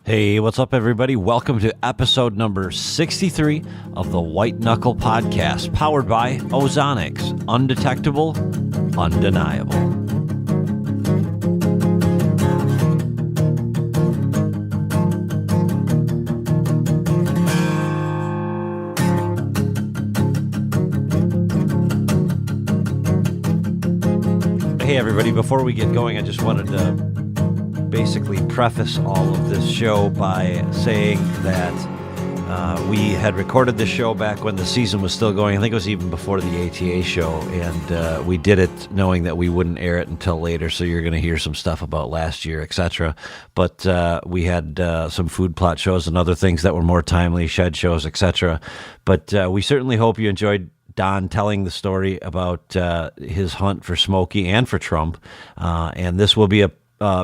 Hey, what's up, everybody? Welcome to episode number 63 of the White Knuckle podcast, powered by Ozonics. Undetectable, undeniable. Hey, everybody, before we get going, I just wanted to basically preface all of this show by saying that we had recorded this show back when the season was still going. I think it was even before the ATA show, and we did it knowing that we wouldn't air it until later, so you're going to hear some stuff about last year, etc. But we had some food plot shows and other things that were more timely, shed shows, etc. But we certainly hope you enjoyed Don telling the story about his hunt for Smokey and for Trump, and this will be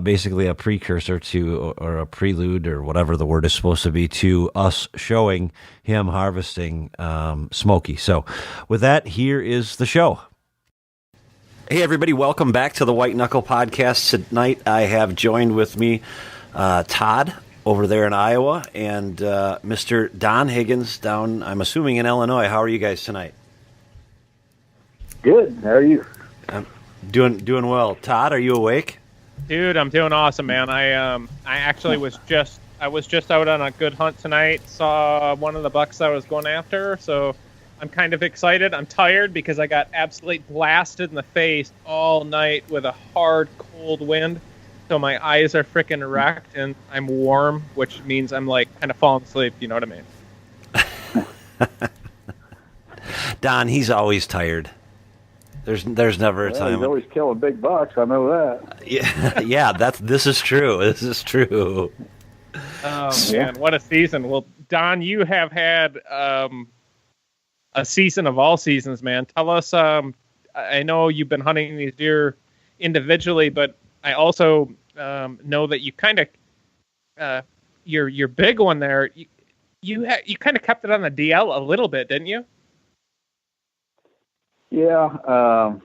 basically a precursor to, or a prelude, or whatever the word is supposed to be, to us showing him harvesting Smokey. So with that, here is the show. Hey, everybody, welcome back to the White Knuckle podcast. Tonight I have joined with me Todd over there in Iowa and Mr. Don Higgins down, I'm assuming, in Illinois. How are you guys tonight? Good. How are you? I'm doing well. Todd, are you awake? Dude, I'm doing awesome, man. I actually was just out on a good hunt tonight. Saw one of the bucks I was going after, so I'm kind of excited. I'm tired because I got absolutely blasted in the face all night with a hard, cold wind. So my eyes are freaking wrecked, and I'm warm, which means I'm like kind of falling asleep. You know what I mean? Don, he's always tired. There's never a time. He's always killing big bucks. I know that. Yeah. This is true. This is true. Oh man, what a season! Well, Don, you have had a season of all seasons, man. Tell us. I know you've been hunting these deer individually, but I also know that you kind of your big one there. You kind of kept it on the DL a little bit, didn't you? Yeah,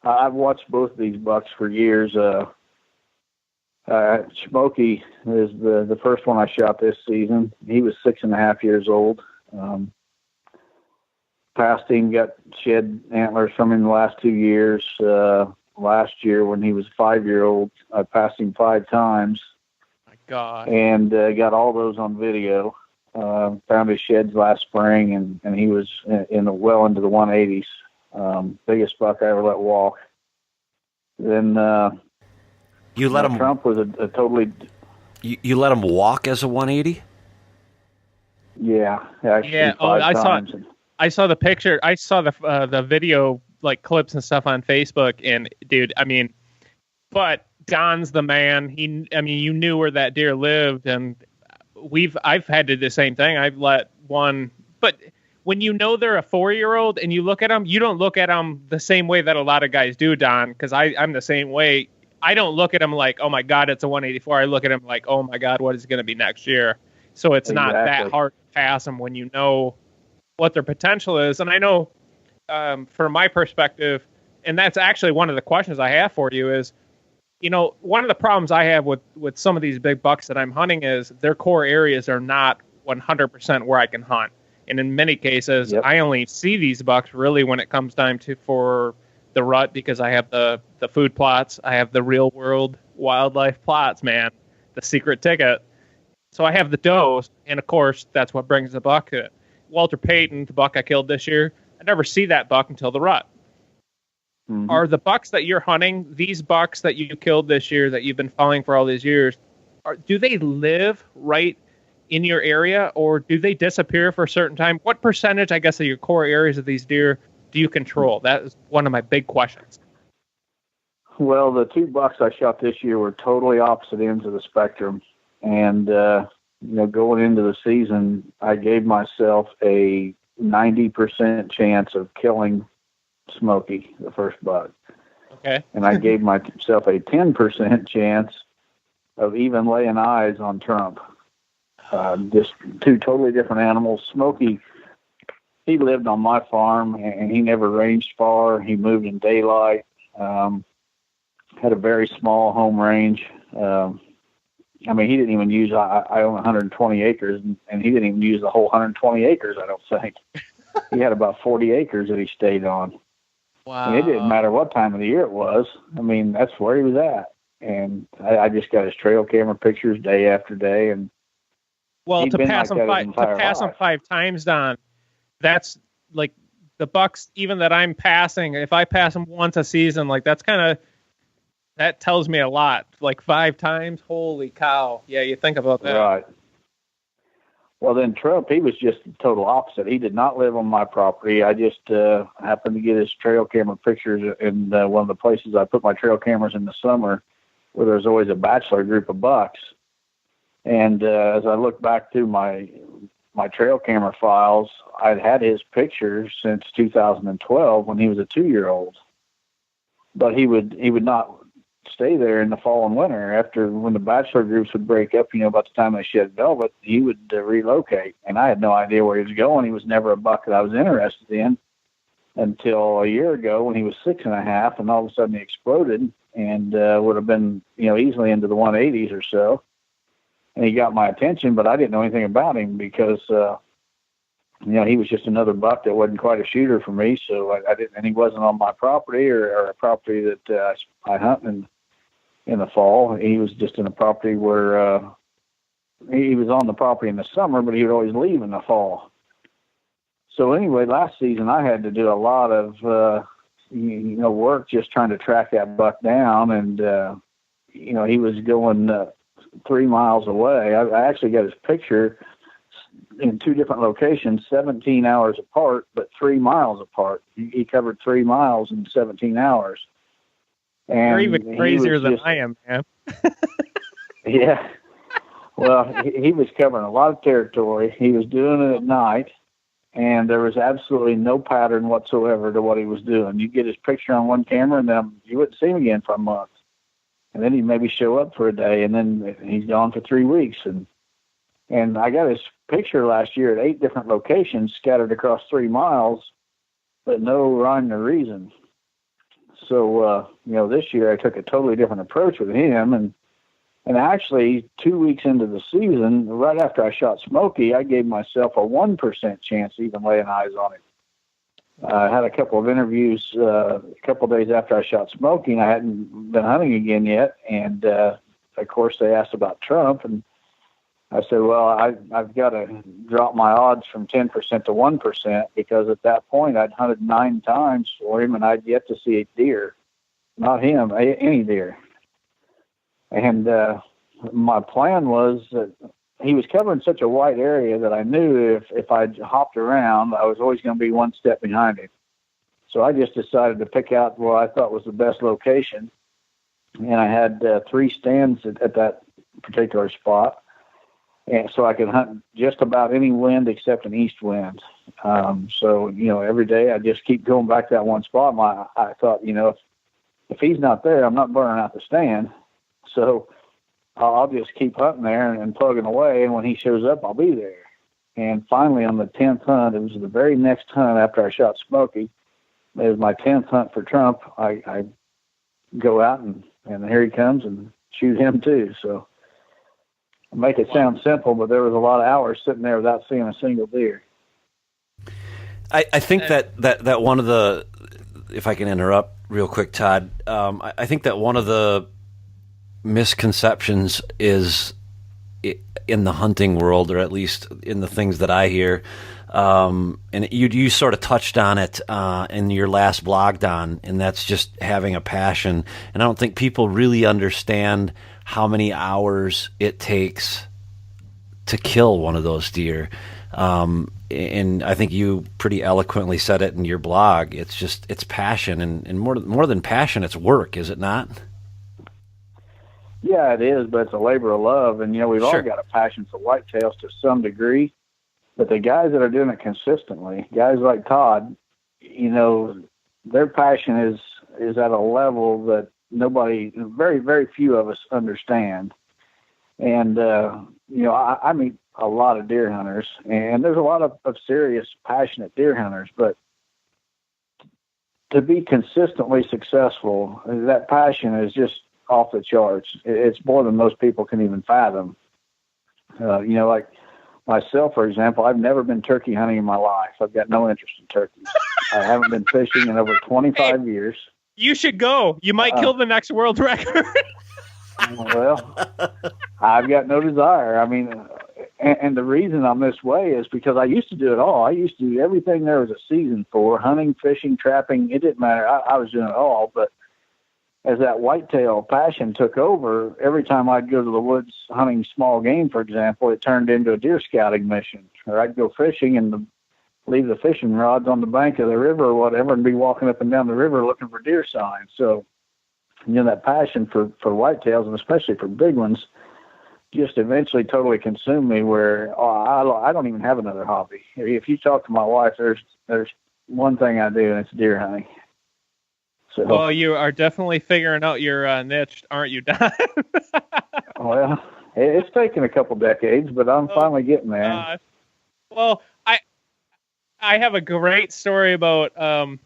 I've watched both of these bucks for years. Smokey is the first one I shot this season. He was 6.5 years old. Passed him, got shed antlers from him the last 2 years. Last year, when he was 5-year-old, I passed him 5 times. My God. And got all those on video. Found his sheds last spring, and he was well into the 180s. Biggest buck I ever let walk. Then you let him. Trump was a totally. You let him walk as a 180? Yeah, actually. Yeah. I saw the picture. I saw the video, like clips and stuff on Facebook, and dude, I mean, but Don's the man. You knew where that deer lived, and I've had to do the same thing. I've let one, but when you know they're a 4-year-old and you look at them, you don't look at them the same way that a lot of guys do, Don, because I'm the same way. I don't look at them like, oh my God, it's a 184. I look at them like, oh my God, what is it going to be next year? So it's not that hard to pass them when you know what their potential is. And I know from my perspective, and that's actually one of the questions I have for you is, you know, one of the problems I have with some of these big bucks that I'm hunting is their core areas are not 100% where I can hunt. And in many cases, I only see these bucks really when it comes time for the rut, because I have the food plots. I have the real world wildlife plots, man, the secret ticket. So I have the does. And of course, that's what brings the buck to it. Walter Payton, the buck I killed this year, I never see that buck until the rut. Mm-hmm. Are the bucks that you're hunting, these bucks that you killed this year that you've been following for all these years, do they live right in your area, or do they disappear for a certain time? What percentage, I guess, of your core areas of these deer do you control? That is one of my big questions. Well, the 2 bucks I shot this year were totally opposite ends of the spectrum. And, going into the season, I gave myself a 90% chance of killing Smokey, the first buck. Okay. And I gave myself a 10% chance of even laying eyes on Trump. Just 2 totally different animals. Smokey, he lived on my farm, and he never ranged far. He moved in daylight. Had a very small home range. I mean, he didn't even use, I own 120 acres, and he didn't even use the whole 120 acres, I don't think. He had about 40 acres that he stayed on. Wow. And it didn't matter what time of the year it was. I mean, that's where he was at. And I just got his trail camera pictures day after day. And well, to pass like him 5 times, Don, that's like the bucks, even that I'm passing. If I pass him once a season, like that tells me a lot. Like 5 times, holy cow! Yeah, you think about that, right? Well, then Trump, he was just the total opposite. He did not live on my property. I just happened to get his trail camera pictures in one of the places I put my trail cameras in the summer, where there's always a bachelor group of bucks. And as I look back through my trail camera files, I'd had his pictures since 2012 when he was a 2-year-old. But he would not stay there in the fall and winter. When the bachelor groups would break up, about the time they shed velvet, he would relocate. And I had no idea where he was going. He was never a buck that I was interested in until a year ago when he was 6.5, and all of a sudden he exploded and would have been, easily into the 180s or so. And he got my attention, but I didn't know anything about him because, he was just another buck that wasn't quite a shooter for me. So I didn't, and he wasn't on my property or a property that I hunt in the fall. He was just in a property where he was on the property in the summer, but he would always leave in the fall. So anyway, last season I had to do a lot of, work just trying to track that buck down. And, he was going 3 miles away. I actually got his picture in 2 different locations, 17 hours apart, but 3 miles apart. He covered 3 miles in 17 hours. And you're even crazier than I am, man. Yeah. Well, he was covering a lot of territory. He was doing it at night, and there was absolutely no pattern whatsoever to what he was doing. You get his picture on one camera, and then you wouldn't see him again for a month. And then he'd maybe show up for a day, and then he's gone for 3 weeks. And I got his picture last year at 8 different locations scattered across 3 miles, but no rhyme or reason. So, this year I took a totally different approach with him. And actually, 2 weeks into the season, right after I shot Smokey, I gave myself a 1% chance of even laying eyes on him. I had a couple of interviews a couple of days after I shot Smokey, and I hadn't been hunting again yet. And, of course, they asked about Trump, and I said, well, I've got to drop my odds from 10% to 1% because at that point I'd hunted 9 times for him, and I'd yet to see a deer. Not him, any deer. And my plan was that he was covering such a wide area that I knew if I hopped around, I was always going to be 1 step behind him. So I just decided to pick out what I thought was the best location. And I had 3 stands at that particular spot. And so I could hunt just about any wind except an east wind. So, every day I just keep going back to that one spot. I thought, if he's not there, I'm not burning out the stand. So I'll just keep hunting there and plugging away. And when he shows up, I'll be there. And finally, on the 10th hunt, it was the very next hunt after I shot Smokey. It was my 10th hunt for Trump. I go out and here he comes and shoot him too. So I make it sound simple, but there was a lot of hours sitting there without seeing a single deer. I think that one of the, if I can interrupt real quick, Todd, I think that one of the misconceptions is in the hunting world, or at least in the things that I hear, and you sort of touched on it in your last blog, Don, and that's just having a passion. And I don't think people really understand how many hours it takes to kill one of those deer. And I think you pretty eloquently said it in your blog. It's passion, and more than passion, it's work, is it not? Yeah, it is, but it's a labor of love. And, we've Sure. all got a passion for whitetails to some degree. But the guys that are doing it consistently, guys like Todd, their passion is at a level that very, very few of us understand. And, I meet a lot of deer hunters, and there's a lot of serious, passionate deer hunters. But to be consistently successful, that passion is just off the charts. It's more than most people can even fathom. Like myself, for example, I've never been turkey hunting in my life. I've got no interest in turkeys. I haven't been fishing in over 25 years. You should go. You might kill the next world record. Well, I've got no desire. I mean, and the reason I'm this way is because I used to do it all. I used to do everything there was a season for: hunting, fishing, trapping. It didn't matter. I was doing it all. But as that whitetail passion took over, every time I'd go to the woods hunting small game, for example, it turned into a deer scouting mission. Or I'd go fishing and leave the fishing rods on the bank of the river or whatever and be walking up and down the river looking for deer signs. So, that passion for whitetails, and especially for big ones, just eventually totally consumed me where I don't even have another hobby. If you talk to my wife, there's one thing I do, and it's deer hunting. So, well, you are definitely figuring out your niche, aren't you, Don? Well, it's taken a couple decades, but I'm finally getting there. Well, I have a great story about 5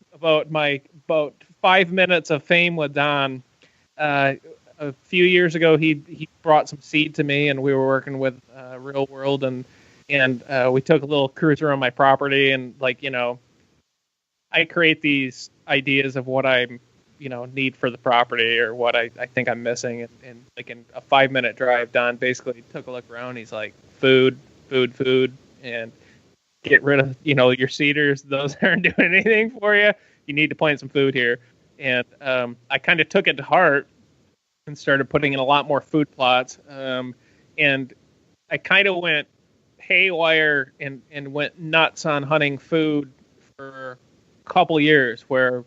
minutes of fame with Don. A few years ago, he brought some seed to me, and we were working with Real World, and we took a little cruise around my property, and I create these ideas of what I need for the property or what I think I'm missing, and like in a 5-minute drive, Don basically took a look around. He's like, food, and get rid of your cedars. Those aren't doing anything for you. You need to plant some food here. And I kind of took it to heart and started putting in a lot more food plots. And I kind of went haywire and went nuts on hunting food for a couple years, where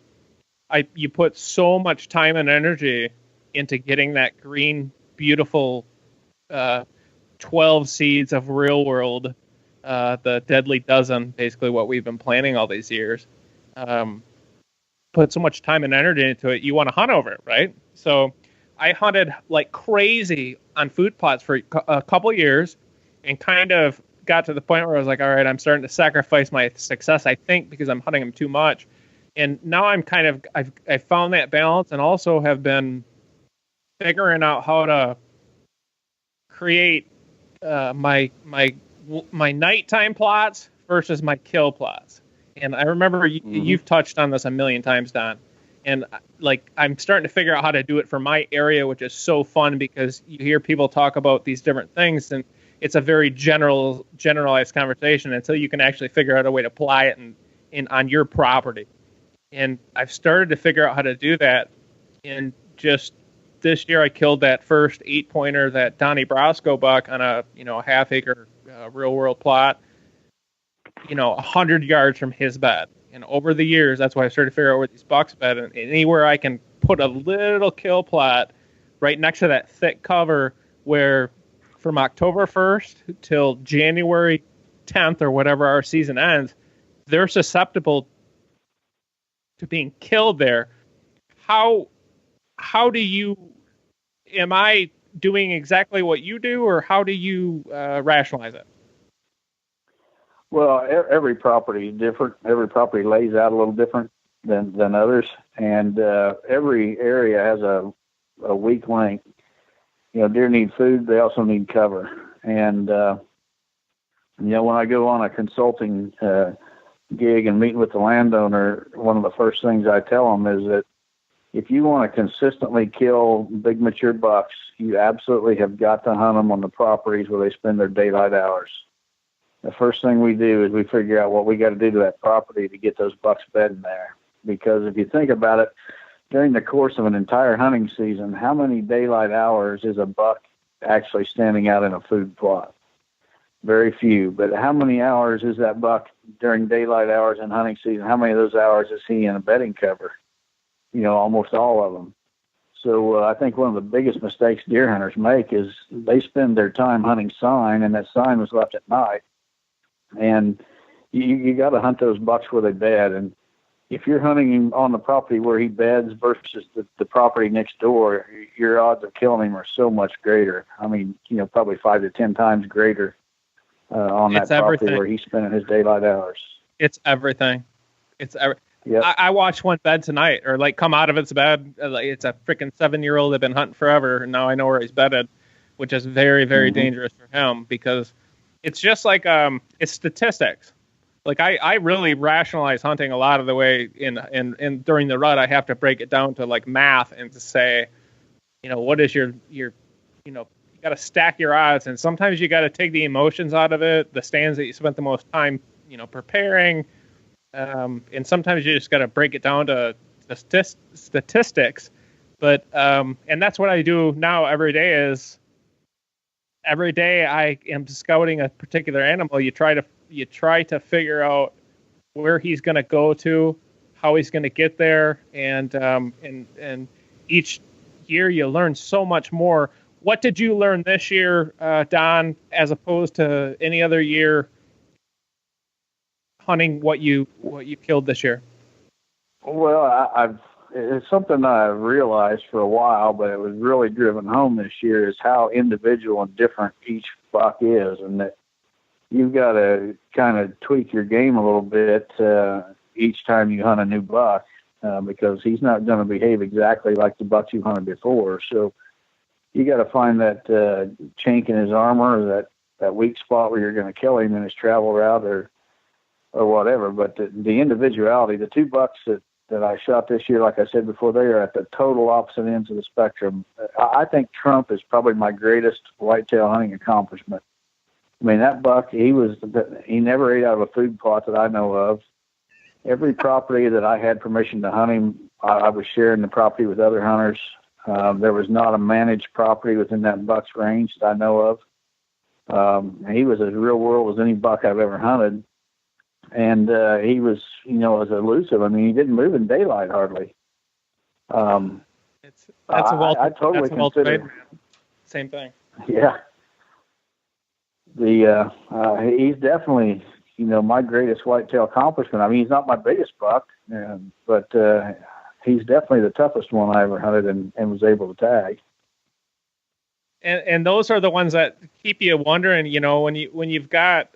you put so much time and energy into getting that green, beautiful 12 seeds of Real World, the Deadly Dozen, basically what we've been planting all these years. Put so much time and energy into it, you want to hunt over it, right? So I hunted like crazy on food plots for a couple years, and kind of got to the point where I was like, all right, I'm starting to sacrifice my success, I think, because I'm hunting them too much. And now I'm I've found that balance, and also have been figuring out how to create my nighttime plots versus my kill plots. And I remember you've touched on this a million times, Don. And I'm starting to figure out how to do it for my area, which is so fun because you hear people talk about these different things, and it's a very generalized conversation until you can actually figure out a way to apply it on your property. And I've started to figure out how to do that. And just this year, I killed that first 8-pointer, that Donnie Brasco buck on a half-acre Real World plot, 100 yards from his bed. And over the years, that's why I started to figure out where these bucks bed. And anywhere I can put a little kill plot right next to that thick cover, where from October 1st till January 10th or whatever our season ends, they're susceptible to being killed there. How am I doing exactly what you do, or how do you rationalize it? Well, every property is different. Every property lays out a little different than others, and every area has a weak link. Deer need food; they also need cover. And when I go on a consulting gig and meeting with the landowner, one of the first things I tell them is that if you want to consistently kill big mature bucks, you absolutely have got to hunt them on the properties where they spend their daylight hours. The first thing we do is we figure out what we got to do to that property to get those bucks bedding there. Because if you think about it, during the course of an entire hunting season, how many daylight hours is a buck actually standing out in a food plot? Very few. But how many hours is that buck during daylight hours in hunting season? How many of those hours is he in a bedding cover? Almost all of them. So I think one of the biggest mistakes deer hunters make is they spend their time hunting sign, and that sign was left at night. And you got to hunt those bucks where they bed. And if you're hunting him on the property where he beds versus the property next door, your odds of killing him are so much greater. I mean, probably 5 to 10 times greater on that property where he's spending his daylight hours. It's everything. Yeah. I watched one bed tonight, or like come out of its bed. Like it's a freaking 7-year-old that's been hunting forever, and now I know where he's bedded, which is very, very dangerous for him because it's just like it's statistics. Like I really rationalize hunting a lot of the way in during the rut. I have to break it down to like math and to say, what is your you got to stack your odds, and sometimes you got to take the emotions out of it, the stands that you spent the most time preparing. And sometimes you just got to break it down to statistics. But and that's what I do now every day I am scouting a particular animal. You try to figure out where he's going to go to, how he's going to get there. And each year you learn so much more. What did you learn this year, Don, as opposed to any other year hunting what you killed this year? Well, it's something I realized for a while, but it was really driven home this year is how individual and different each buck is, and that you've got to kind of tweak your game a little bit each time you hunt a new buck because he's not going to behave exactly like the bucks you hunted before. So you got to find that chink in his armor, that weak spot where you're going to kill him in his travel route or whatever. But the individuality, the two bucks that I shot this year, like I said before, they are at the total opposite ends of the spectrum. I think Trump is probably my greatest whitetail hunting accomplishment. I mean, that buck, he never ate out of a food plot that I know of. Every property that I had permission to hunt him, I was sharing the property with other hunters. There was not a managed property within that buck's range that I know of. He was as real world as any buck I've ever hunted. And he was, as elusive. I mean, he didn't move in daylight hardly. I totally consider same thing. Yeah. He's definitely, my greatest whitetail accomplishment. I mean, he's not my biggest buck, but he's definitely the toughest one I ever hunted and was able to tag. And those are the ones that keep you wondering, when you've got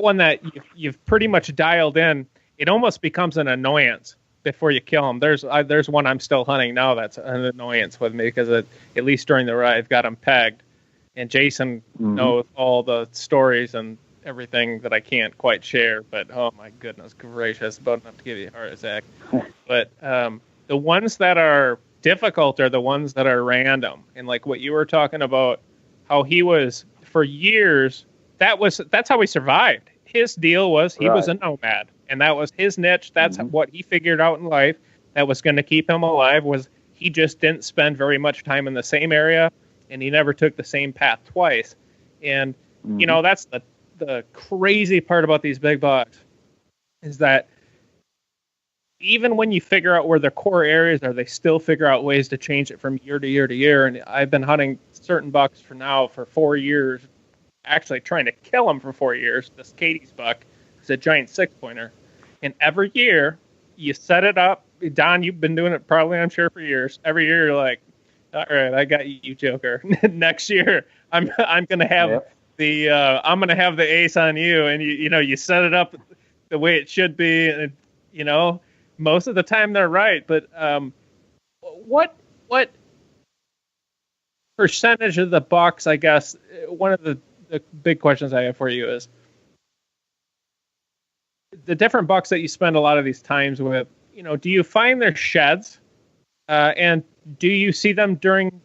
one that you've pretty much dialed in, it almost becomes an annoyance before you kill him. There's one I'm still hunting now that's an annoyance with me because at least during the ride I've got him pegged, and Jason knows all the stories and everything that I can't quite share. But oh my goodness gracious, about enough to give you a heart attack. But the ones that are difficult are the ones that are random, and like what you were talking about, how he was for years. That's how he survived. His deal was he was a nomad, and that was his niche. That's what he figured out in life that was going to keep him alive. Was he just didn't spend very much time in the same area, and he never took the same path twice. And that's the crazy part about these big bucks is that even when you figure out where their core areas are, they still figure out ways to change it from year to year to year. And I've been hunting certain bucks for 4 years. Actually trying to kill him for 4 years. This Katie's buck is a giant 6-pointer. And every year you set it up. Don, you've been doing it probably, I'm sure, for years. Every year you're like, all right, I got you, Joker. Next year I'm going to have I'm going to have the ace on you. And you set it up the way it should be. And most of the time they're right. But what percentage of the bucks, I guess, one of the big questions I have for you is the different bucks that you spend a lot of these times with, do you find their sheds and do you see them during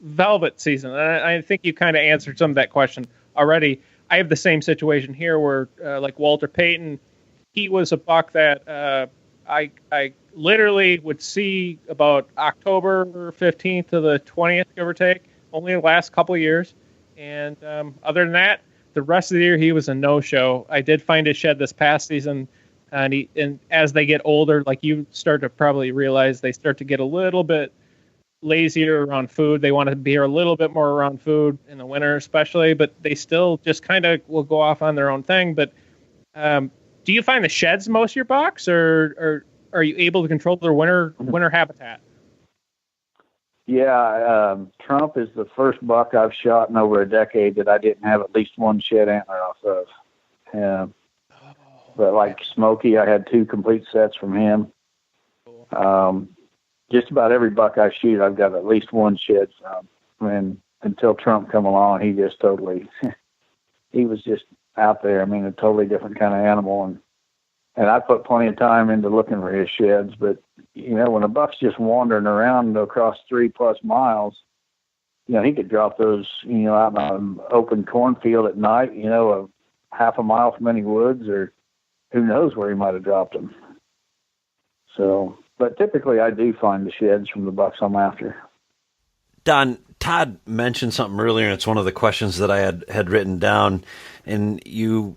velvet season? And I think you kind of answered some of that question already. I have the same situation here where like Walter Payton, he was a buck that I literally would see about October 15th to the 20th, give or take, only the last couple of years. And other than that, the rest of the year he was a no-show. I did find his shed this past season, and as they get older, like you start to probably realize, they start to get a little bit lazier around food. They want to be a little bit more around food in the winter, especially, but they still just kind of will go off on their own thing. But do you find the sheds most of your bucks, or are you able to control their winter habitat? Yeah, Trump is the first buck I've shot in over a decade that I didn't have at least one shed antler off of. But like Smokey, I had 2 complete sets from him. Just about every buck I shoot, I've got at least 1 shed from. And until Trump come along, he just totally, he was just out there. I mean, a totally different kind of animal. And I put plenty of time into looking for his sheds. But, you know, when a buck's just wandering around across 3+ miles, you know, he could drop those, you know, out in an open cornfield at night, you know, a half a mile from any woods, or who knows where he might have dropped them. So, but typically I do find the sheds from the bucks I'm after. Don, Todd mentioned something earlier, and it's one of the questions that I had written down. And you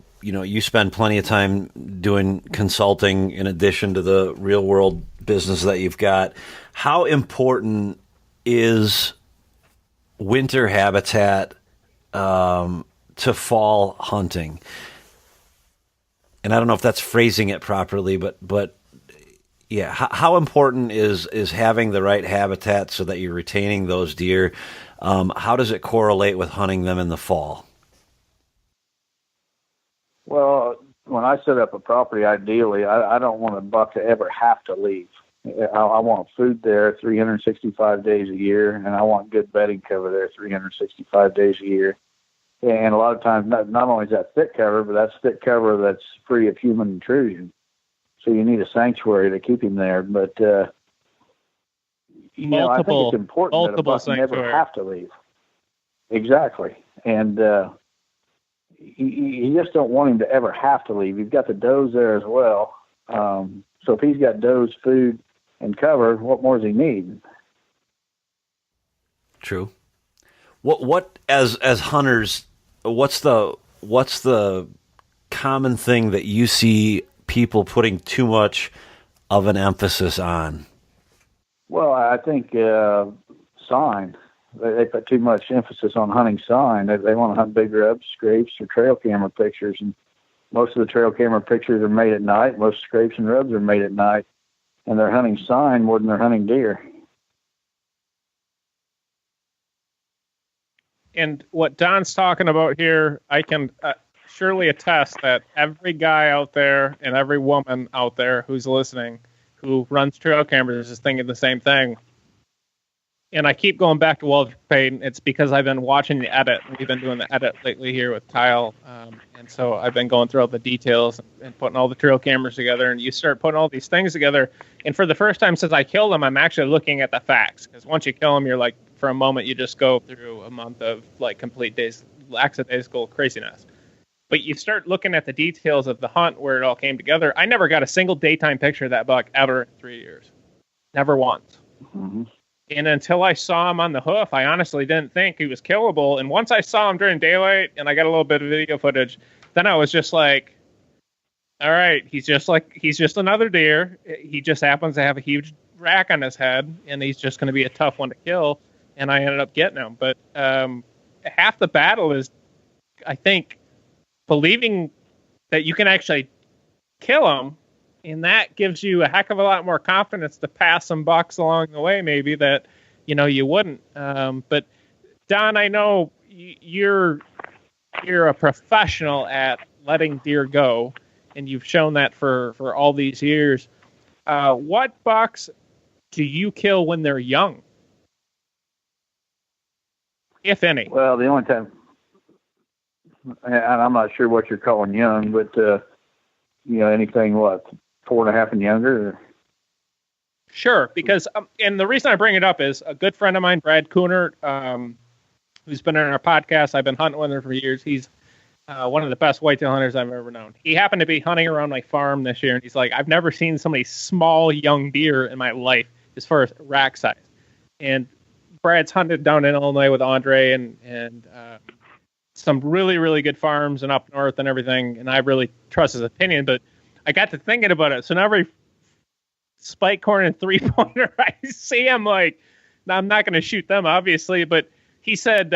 spend plenty of time doing consulting in addition to the real world business that you've got. How important is winter habitat to fall hunting? And I don't know if that's phrasing it properly, but yeah, how important is having the right habitat so that you're retaining those deer? How does it correlate with hunting them in the fall? Well, when I set up a property, ideally, I don't want a buck to ever have to leave. I want food there 365 days a year, and I want good bedding cover there 365 days a year. And a lot of times, not only is that thick cover, but that's thick cover that's free of human intrusion. So you need a sanctuary to keep him there. But, you know, I think it's important that a buck never have to leave. Exactly. And you just don't want him to ever have to leave. You've got the does there as well. So if he's got does, food, and cover, what more does he need? True. What as hunters, what's the common thing that you see people putting too much of an emphasis on? Well, I think sign. They put too much emphasis on hunting sign. They want to hunt big rubs, scrapes, or trail camera pictures. And most of the trail camera pictures are made at night. Most scrapes and rubs are made at night. And they're hunting sign more than they're hunting deer. And what Don's talking about here, I can surely attest that every guy out there and every woman out there who's listening, who runs trail cameras, is thinking the same thing. And I keep going back to Walter Payton. It's because I've been watching the edit. We've been doing the edit lately here with Kyle. And so I've been going through all the details and putting all the trail cameras together. And you start putting all these things together. And for the first time since I killed them, I'm actually looking at the facts. Because once you kill them, you're like, for a moment, you just go through a month of like complete days, lackadaisical craziness. But you start looking at the details of the hunt where it all came together. I never got a single daytime picture of that buck ever in 3 years. Never once. Mm-hmm. And until I saw him on the hoof, I honestly didn't think he was killable. And once I saw him during daylight and I got a little bit of video footage, then I was just like, all right, he's just another deer. He just happens to have a huge rack on his head, and he's just going to be a tough one to kill. And I ended up getting him. But half the battle is, I think, believing that you can actually kill him. And that gives you a heck of a lot more confidence to pass some bucks along the way, maybe that, you know, you wouldn't. But Don, I know you're a professional at letting deer go, and you've shown that for all these years. What bucks do you kill when they're young, if any? Well, the only time, and I'm not sure what you're calling young, but you know, anything 4.5 and younger? Sure, because and the reason I bring it up is a good friend of mine, Brad Cooner, who's been on our podcast. I've been hunting with him for years. He's one of the best whitetail hunters I've ever known. He happened to be hunting around my farm this year, and he's like, I've never seen so many small young deer in my life as far as rack size. And Brad's hunted down in Illinois with Andre and some really, really good farms and up north and everything, and I really trust his opinion, but I got to thinking about it. So now every spike horn and 3-pointer I see, I'm like, now I'm not going to shoot them, obviously. But he said,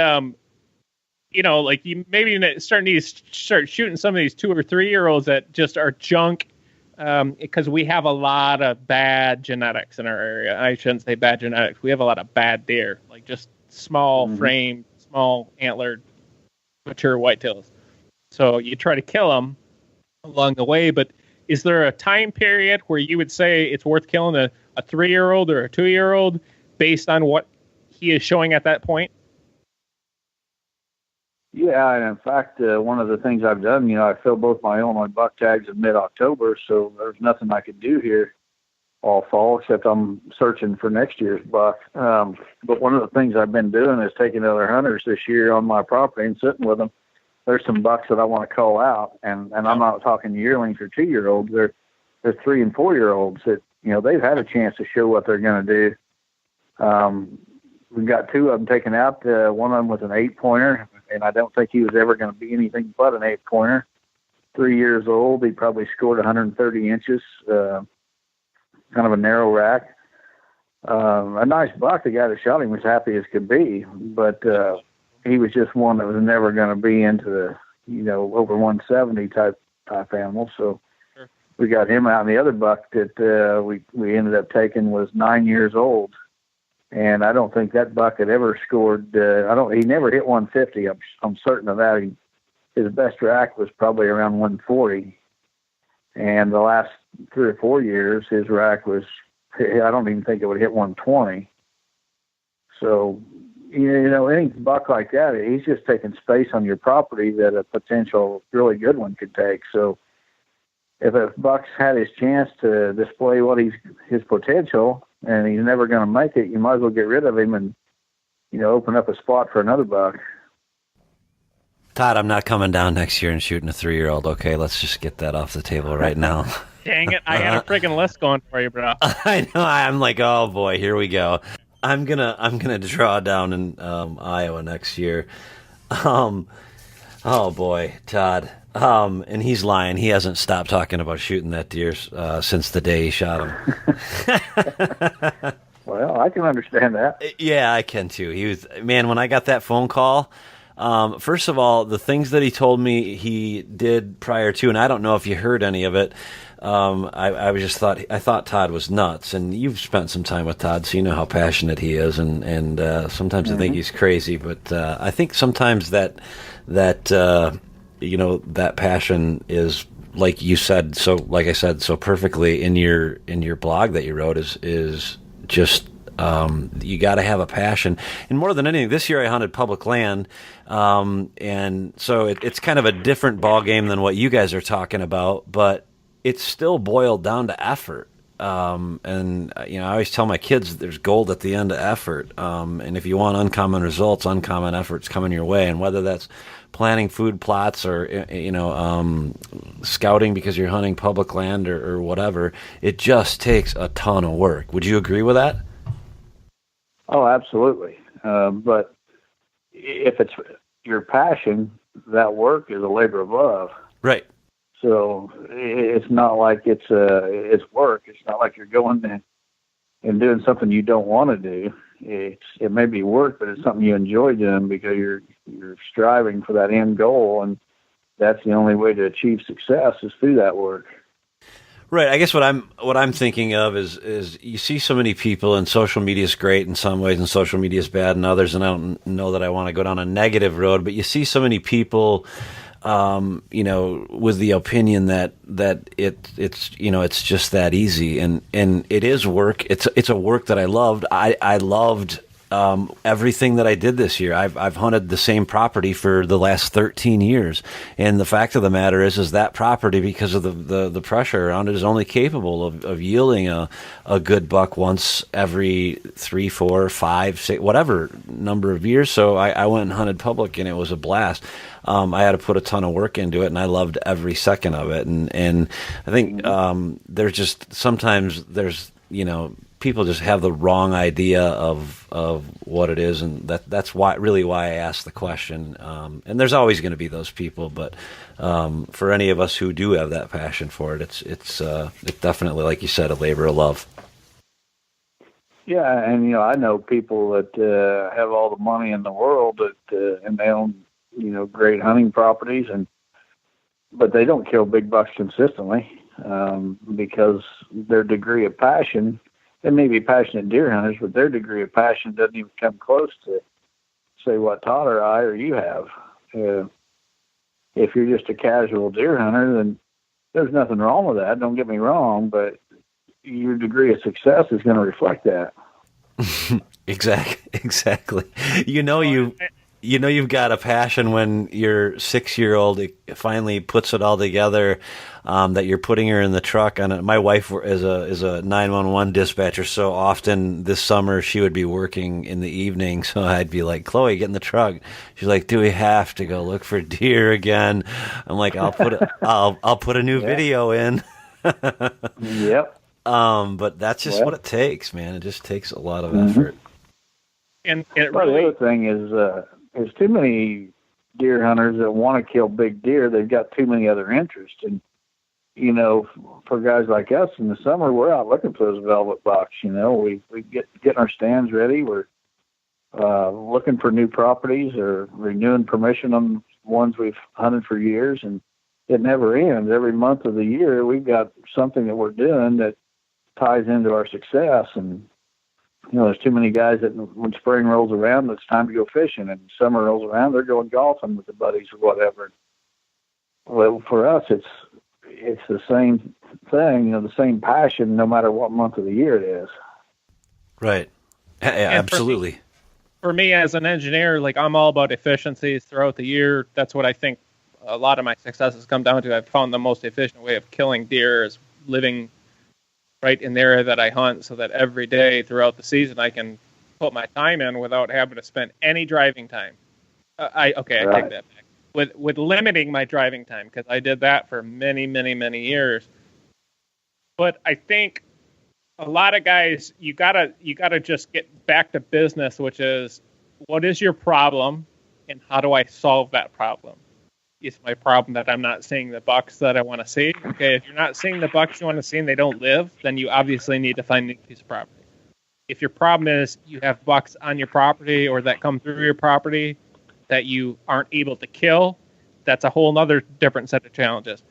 you know, like you maybe start shooting some of these 2 or 3-year-olds that just are junk, because we have a lot of bad genetics in our area. I shouldn't say bad genetics. We have a lot of bad deer, like just small frame, small antlered, mature whitetails. So you try to kill them. along the way. But is there a time period where you would say it's worth killing a 3-year-old or a 2-year-old based on what he is showing at that point? Yeah, and in fact, one of the things I've done, I filled both my Illinois buck tags in mid-October, so there's nothing I could do here all fall, except I'm searching for next year's buck. But one of the things I've been doing is taking other hunters this year on my property and sitting with them. There's some bucks that I want to call out, and I'm not talking yearlings or 2-year-olds. They're 3 and 4-year-olds that, they've had a chance to show what they're going to do. We've got 2 of them taken out. One of them was an 8-pointer, and I don't think he was ever going to be anything but an 8-pointer. 3 years old. He probably scored 130 inches. Kind of a narrow rack. A nice buck. The guy that shot him was happy as could be, but he was just one that was never going to be into the, over 170 type animal. So we got him out. And the other buck that we ended up taking was 9 years old, and I don't think that buck had ever scored. He never hit 150. I'm certain of that. His best rack was probably around 140. And the last 3 or 4 years, his rack was, I don't even think it would hit 120. So, any buck like that, he's just taking space on your property that a potential really good one could take. So if a buck's had his chance to display what his potential and he's never going to make it, you might as well get rid of him and, open up a spot for another buck. Todd, I'm not coming down next year and shooting a 3-year-old. Okay, let's just get that off the table right now. Dang it! I had a freaking list going for you, bro. I know. I'm like, oh boy, here we go. I'm gonna draw down in Iowa next year. Oh boy, Todd. And he's lying. He hasn't stopped talking about shooting that deer since the day he shot him. Well, I can understand that. Yeah, I can too. When I got that phone call. First of all, the things that he told me he did prior to, and I don't know if you heard any of it. I thought Todd was nuts, and you've spent some time with Todd, so you know how passionate he is, and sometimes I think he's crazy, but I think sometimes that passion is, like you said, like I said so perfectly in your blog that you wrote, is just. You got to have a passion, and more than anything, this year I hunted public land, and so it's kind of a different ball game than what you guys are talking about, but it's still boiled down to effort. And I always tell my kids there's gold at the end of effort, and if you want uncommon results, uncommon efforts coming your way, and whether that's planting food plots or scouting because you're hunting public land or whatever, it just takes a ton of work. Would you agree with that? Oh, absolutely. But if it's your passion, that work is a labor of love. Right. So it's not like it's work. It's not like you're going and doing something you don't want to do. It may be work, but it's something you enjoy doing because you're striving for that end goal, and that's the only way to achieve success is through that work. Right. I guess what I'm thinking of is you see so many people, and social media is great in some ways and social media is bad in others, and I don't know that I want to go down a negative road, but you see so many people with the opinion that it's just that easy, and it is work. It's a work that I loved. I loved everything that I did this year. I've hunted the same property for the last 13 years, and the fact of the matter is that property, because of the pressure around it, is only capable of yielding a good buck once every 3, 4, 5, 6, whatever number of years. So I went and hunted public, and it was a blast. I had to put a ton of work into it, and I loved every second of it. And I think there's just sometimes people just have the wrong idea of what it is, and that's why I asked the question. And there's always going to be those people, but for any of us who do have that passion for it, it's definitely, like you said, a labor of love. Yeah, and I know people that have all the money in the world and they own great hunting properties, but they don't kill big bucks consistently because their degree of passion. They may be passionate deer hunters, but their degree of passion doesn't even come close to, say, what Todd or you have. If you're just a casual deer hunter, then there's nothing wrong with that. Don't get me wrong, but your degree of success is going to reflect that. Exactly. You've got a passion when your 6-year-old finally puts it all together, that you're putting her in the truck. And my wife is a 911 dispatcher, so often this summer she would be working in the evening. So I'd be like, Chloe, get in the truck. She's like, do we have to go look for deer again? I'm like, I'll put a new video in. Yep. But that's just what it takes, man. It just takes a lot of effort. And the other thing is, there's too many deer hunters that want to kill big deer. They've got too many other interests. And, for guys like us in the summer, we're out looking for those velvet bucks. We getting our stands ready. We're looking for new properties or renewing permission on ones we've hunted for years. And it never ends. Every month of the year, we've got something that we're doing that ties into our success. And there's too many guys that when spring rolls around, it's time to go fishing, and summer rolls around, they're going golfing with the buddies or whatever. Well, for us, it's the same thing, the same passion, no matter what month of the year it is. Right. Yeah, absolutely. For me as an engineer, like, I'm all about efficiencies throughout the year. That's what I think a lot of my successes come down to. I've found the most efficient way of killing deer is living right in the area that I hunt, so that every day throughout the season I can put my time in without having to spend any driving time. I take that back. With limiting my driving time, because I did that for many, many, many years. But I think a lot of guys, you gotta just get back to business, which is, what is your problem and how do I solve that problem? Is my problem that I'm not seeing the bucks that I want to see? Okay, if you're not seeing the bucks you want to see and they don't live, then you obviously need to find a new piece of property. If your problem is you have bucks on your property or that come through your property that you aren't able to kill, that's a whole other different set of challenges.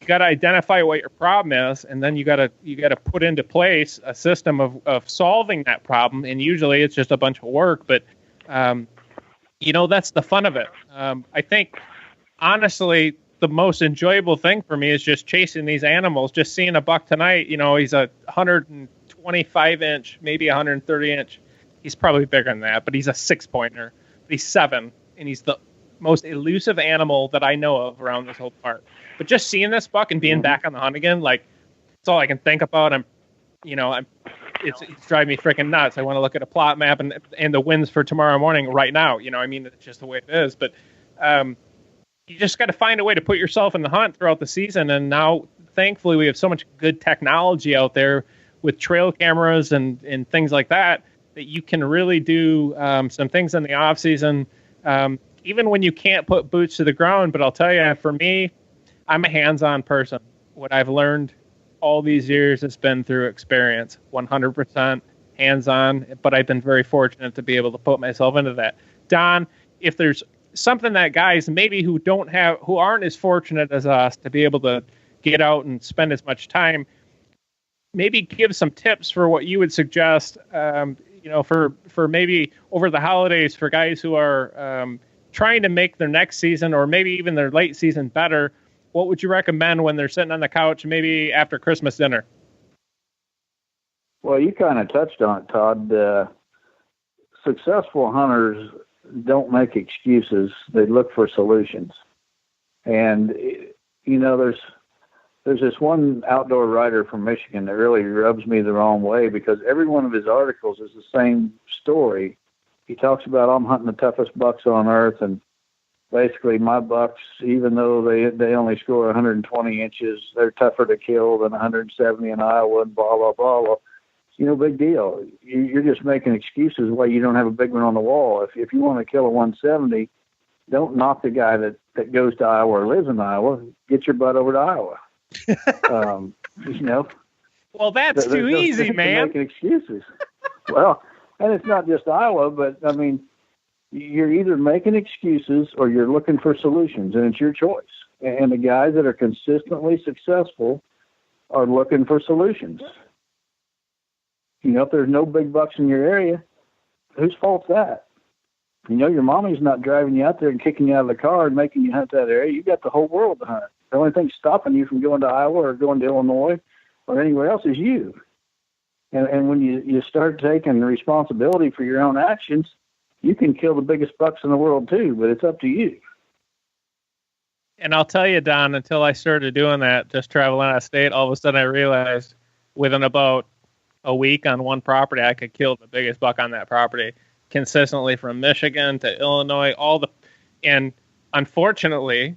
You got to identify what your problem is, and then you got to put into place a system of solving that problem. And usually it's just a bunch of work, but that's the fun of it. I think, honestly, the most enjoyable thing for me is just chasing these animals. Just seeing a buck tonight, he's a 125-inch, maybe 130-inch. He's probably bigger than that, but he's a 6-pointer. He's 7, and he's the most elusive animal that I know of around this whole park. But just seeing this buck and being back on the hunt again, like, it's all I can think about. It's driving me freaking nuts. I want to look at a plot map and the winds for tomorrow morning right now. It's just the way it is. But you just got to find a way to put yourself in the hunt throughout the season. And now, thankfully, we have so much good technology out there with trail cameras and things like that you can really do some things in the off season, even when you can't put boots to the ground. But I'll tell you, for me, I'm a hands-on person. What I've learned all these years has been through experience, 100% hands-on, but I've been very fortunate to be able to put myself into that. Don, if there's something that guys maybe who aren't as fortunate as us to be able to get out and spend as much time, maybe give some tips for what you would suggest, for maybe over the holidays for guys who are trying to make their next season or maybe even their late season better. What would you recommend when they're sitting on the couch, maybe after Christmas dinner? Well, you kind of touched on it, Todd. Successful hunters don't make excuses. They look for solutions. And, there's this one outdoor writer from Michigan that really rubs me the wrong way, because every one of his articles is the same story. He talks about, I'm hunting the toughest bucks on earth, and basically my bucks, even though they only score 120 inches, they're tougher to kill than 170 in Iowa, and blah, blah, blah. Well, big deal. You're just making excuses why you don't have a big one on the wall. If you want to kill a 170, don't knock the guy that goes to Iowa or lives in Iowa. Get your butt over to Iowa. Well, that's too easy, man. Making excuses. Well, and it's not just Iowa, but I mean, you're either making excuses or you're looking for solutions, and it's your choice. And the guys that are consistently successful are looking for solutions. If there's no big bucks in your area, whose fault's that? Your mommy's not driving you out there and kicking you out of the car and making you hunt that area. You got the whole world to hunt. The only thing stopping you from going to Iowa or going to Illinois or anywhere else is you. And when you start taking responsibility for your own actions, you can kill the biggest bucks in the world too, but it's up to you. And I'll tell you, Don, until I started doing that, just traveling out of state, all of a sudden I realized within about a week on one property, I could kill the biggest buck on that property consistently from Michigan to Illinois, and unfortunately,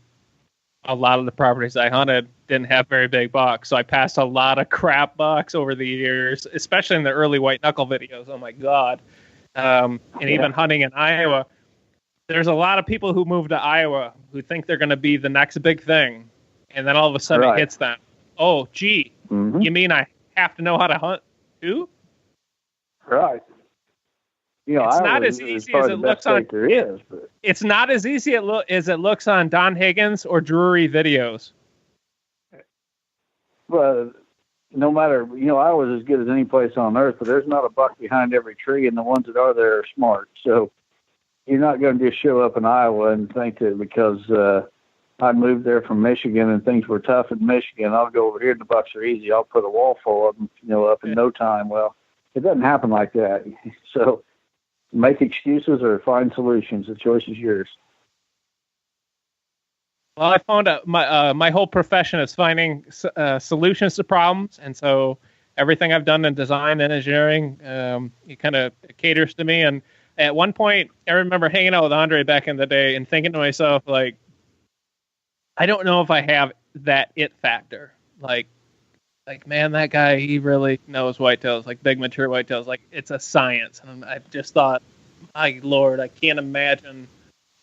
a lot of the properties I hunted didn't have very big bucks. So I passed a lot of crap bucks over the years, especially in the early white knuckle videos. Oh my God. Even hunting in Iowa, there's a lot of people who move to Iowa who think they're going to be the next big thing. And then all of a sudden it hits them. Oh, gee, you mean I have to know how to hunt too? Right. It's not as easy as it looks on. It's not as easy as it looks on Don Higgins or Drury videos. Well, no matter, Iowa's as good as any place on earth, but there's not a buck behind every tree, and the ones that are there are smart. So you're not going to just show up in Iowa and think that because I moved there from Michigan and things were tough in Michigan, I'll go over here and the bucks are easy. I'll put a wall full of them, up in no time. Well, it doesn't happen like that. So make excuses or find solutions. The choice is yours. Well, I found out my whole profession is finding solutions to problems, and so everything I've done in design and engineering, it kind of caters to me. And at one point, I remember hanging out with Andre back in the day and thinking to myself, like, I don't know if I have that it factor. Like, man, that guy, he really knows whitetails, like big mature whitetails. Like, it's a science. And I just thought, my Lord, I can't imagine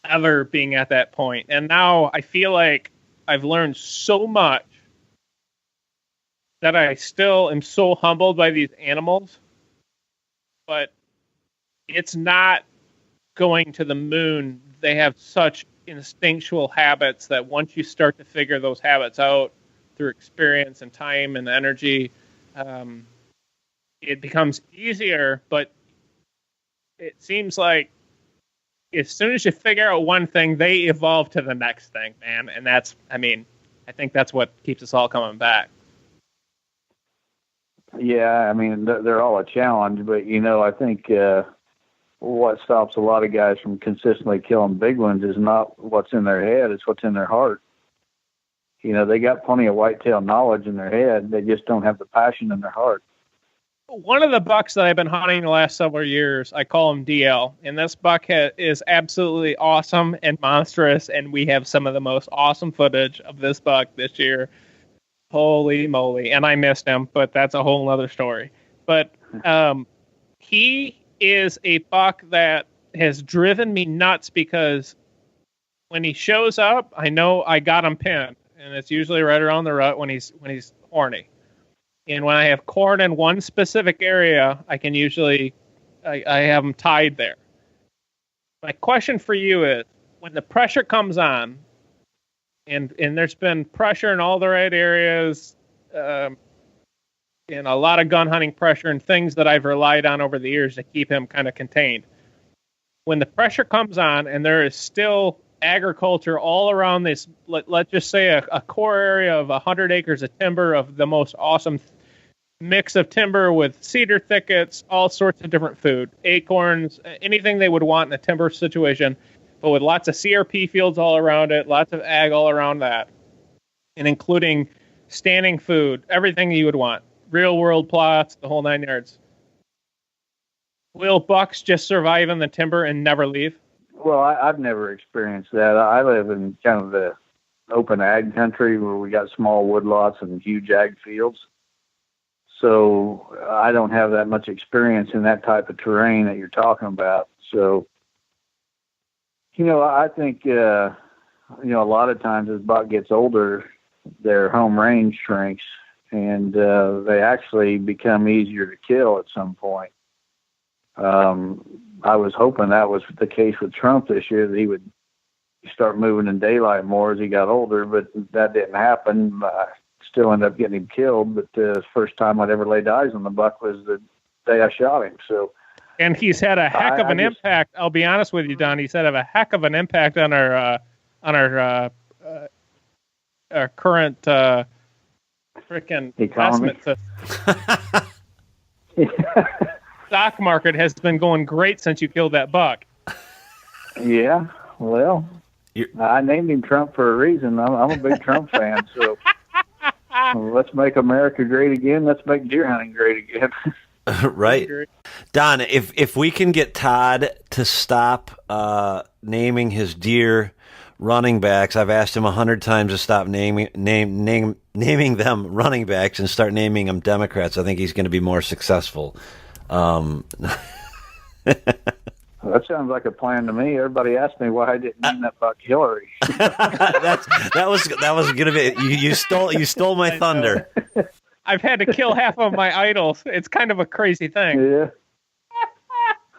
ever being at that point. And now I feel like I've learned so much that I still am so humbled by these animals. But it's not going to the moon. They have such instinctual habits that once you start to figure those habits out through experience and time and energy, it becomes easier. But it seems like as soon as you figure out one thing, they evolve to the next thing, man. And I think that's what keeps us all coming back. Yeah, they're all a challenge, but, I think what stops a lot of guys from consistently killing big ones is not what's in their head, it's what's in their heart. They got plenty of whitetail knowledge in their head. They just don't have the passion in their heart. One of the bucks that I've been hunting the last several years, I call him DL. And this buck is absolutely awesome and monstrous. And we have some of the most awesome footage of this buck this year. Holy moly. And I missed him, but that's a whole other story. But he is a buck that has driven me nuts because when he shows up, I know I got him pinned. And it's usually right around the rut when he's horny. And when I have corn in one specific area, I can usually I have him tied there. My question for you is, when the pressure comes on, and there's been pressure in all the right areas, and a lot of gun hunting pressure and things that I've relied on over the years to keep him kind of contained. When the pressure comes on and there is still agriculture all around this, let's just say a core area of 100 acres of timber of the most awesome mix of timber with cedar thickets, all sorts of different food, acorns, anything they would want in a timber situation, but with lots of CRP fields all around it, lots of ag all around that, and including standing food, everything you would want, real world plots, the whole 9 yards. Will bucks just survive in the timber and never leave? Well, I've never experienced that. I live in kind of the open ag country where we got small woodlots and huge ag fields. So I don't have that much experience in that type of terrain that you're talking about. So, I think, a lot of times as buck gets older, their home range shrinks and they actually become easier to kill at some point. I was hoping that was the case with Trump this year, that he would start moving in daylight more as he got older, but that didn't happen. I still ended up getting him killed, but the first time I'd ever laid eyes on the buck was the day I shot him. So, and he's had a heck of an impact. I'll be honest with you, Don. He's had a heck of an impact on our current freaking investment stock market has been going great since you killed that buck. Yeah, well, I named him Trump for a reason. I'm a big Trump fan, so let's make America great again. Let's make deer hunting great again. Right. Don, if we can get Todd to stop naming his deer running backs, I've asked him 100 times to stop naming them running backs and start naming them Democrats. I think he's going to be more successful. That sounds like a plan to me. Everybody asked me why I didn't name that buck Hillary. that was going to be you stole my thunder. I've had to kill half of my idols. It's kind of a crazy thing. Yeah.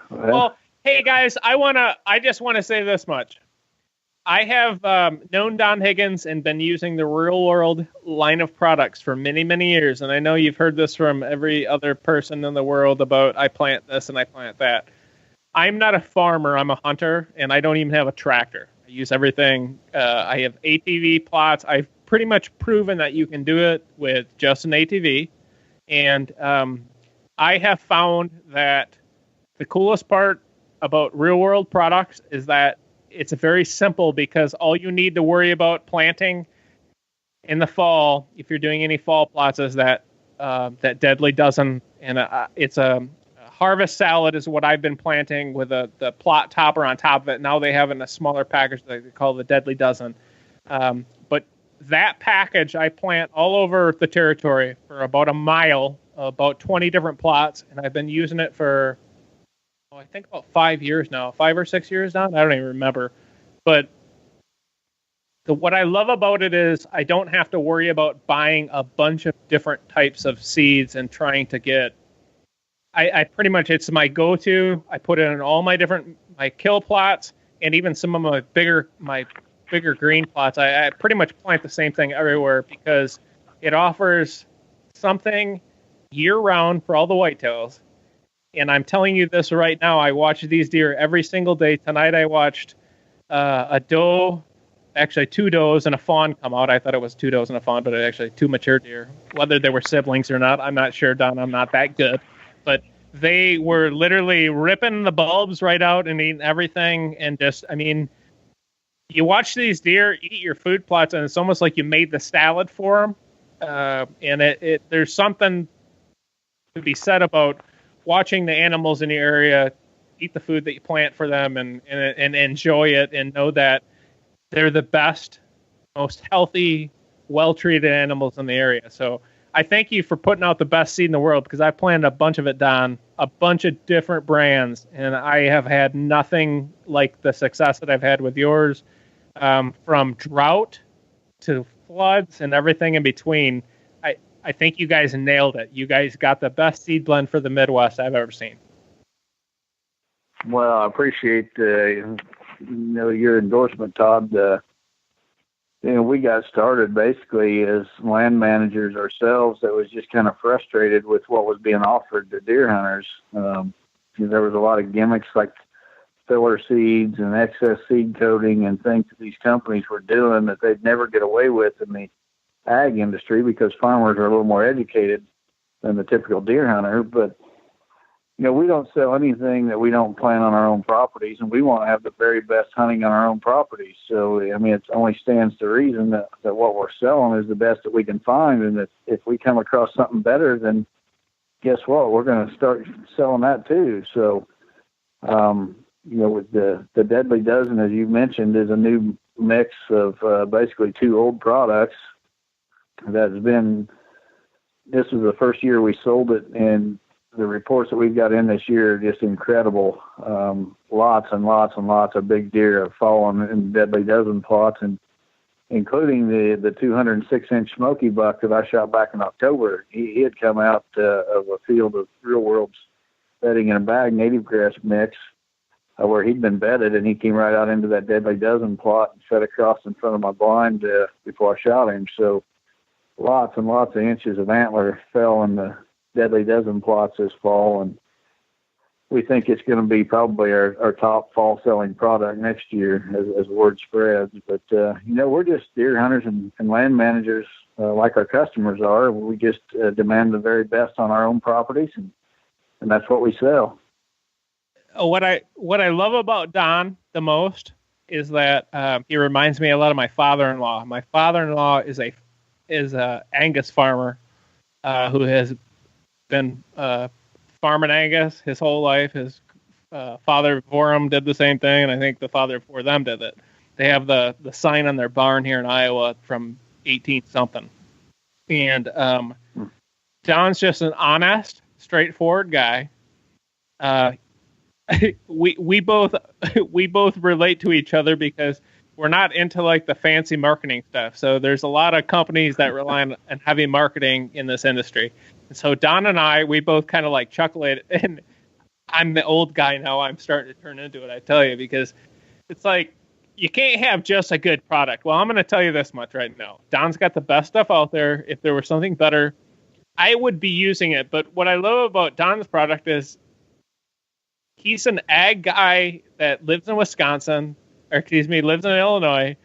Well, hey guys, I just want to say this much. I have known Don Higgins and been using the Real World line of products for many, many years. And I know you've heard this from every other person in the world about I plant this and I plant that. I'm not a farmer. I'm a hunter, and I don't even have a tractor. I use everything. I have ATV plots. I've pretty much proven that you can do it with just an ATV. And I have found that the coolest part about Real World products is that it's very simple, because all you need to worry about planting in the fall, if you're doing any fall plots, is that deadly dozen, and it's a harvest salad is what I've been planting with the plot topper on top of it. Now they have in a smaller package that they call the Deadly Dozen. But that package I plant all over the territory for about a mile, about 20 different plots, and I've been using it for I think about 5 years now, 5 or 6 years now. I don't even remember. But what I love about it is I don't have to worry about buying a bunch of different types of seeds and trying to get. I pretty much, it's my go-to. I put it in all my kill plots, and even some of my bigger green plots. I pretty much plant the same thing everywhere, because it offers something year-round for all the whitetails. And I'm telling you this right now, I watch these deer every single day. Tonight I watched a doe, actually 2 does and a fawn come out. I thought it was 2 does and a fawn, but it actually 2 mature deer. Whether they were siblings or not, I'm not sure, Don. I'm not that good. But they were literally ripping the bulbs right out and eating everything. And just, I mean, you watch these deer eat your food plots, and it's almost like you made the salad for them. And there's something to be said about watching the animals in your area eat the food that you plant for them and enjoy it, and know that they're the best, most healthy, well-treated animals in the area. So I thank you for putting out the best seed in the world, because I planted a bunch of it, Don, a bunch of different brands, and I have had nothing like the success that I've had with yours, from drought to floods and everything in between. I think you guys nailed it. You guys got the best seed blend for the Midwest I've ever seen. Well, I appreciate your endorsement, Todd. We got started basically as land managers ourselves that was just kind of frustrated with what was being offered to deer hunters. There was a lot of gimmicks like filler seeds and excess seed coating and things that these companies were doing that they'd never get away with in the ag industry, because farmers are a little more educated than the typical deer hunter. But we don't sell anything that we don't plant on our own properties, and we want to have the very best hunting on our own properties. So, I mean, it only stands to reason that what we're selling is the best that we can find. And if we come across something better, then guess what? We're going to start selling that too. So, with the Deadly Dozen, as you mentioned, is a new mix of basically 2 old products this was the first year we sold it, and the reports that we've got in this year are just incredible. Lots and lots and lots of big deer have fallen in Deadly Dozen plots, and including the 206-inch Smokey buck that I shot back in October. He had come out of a field of Real World's bedding in a bag native grass mix where he'd been bedded, and he came right out into that Deadly Dozen plot and set across in front of my blind before I shot him. So lots and lots of inches of antler fell in the Deadly Dozen plots this fall, and we think it's going to be probably our top fall selling product next year as word spreads. But, we're just deer hunters and land managers like our customers are. We just demand the very best on our own properties, and that's what we sell. What I love about Don the most is that he reminds me a lot of my father-in-law. My father-in-law is a Angus farmer who has been farming Angus his whole life. His father before him did the same thing, and I think the father before them did it. They have the sign on their barn here in Iowa from 18-something. And Don's just an honest, straightforward guy. We both relate to each other because we're not into like the fancy marketing stuff. So there's a lot of companies that rely on heavy marketing in this industry. And so Don and I, we both kind of like chuckle at it. And I'm the old guy now. I'm starting to turn into it, I tell you, because it's like you can't have just a good product. Well, I'm going to tell you this much right now. Don's got the best stuff out there. If there was something better, I would be using it. But what I love about Don's product is he's an ag guy that lives in Wisconsin, or excuse me, lives in Illinois.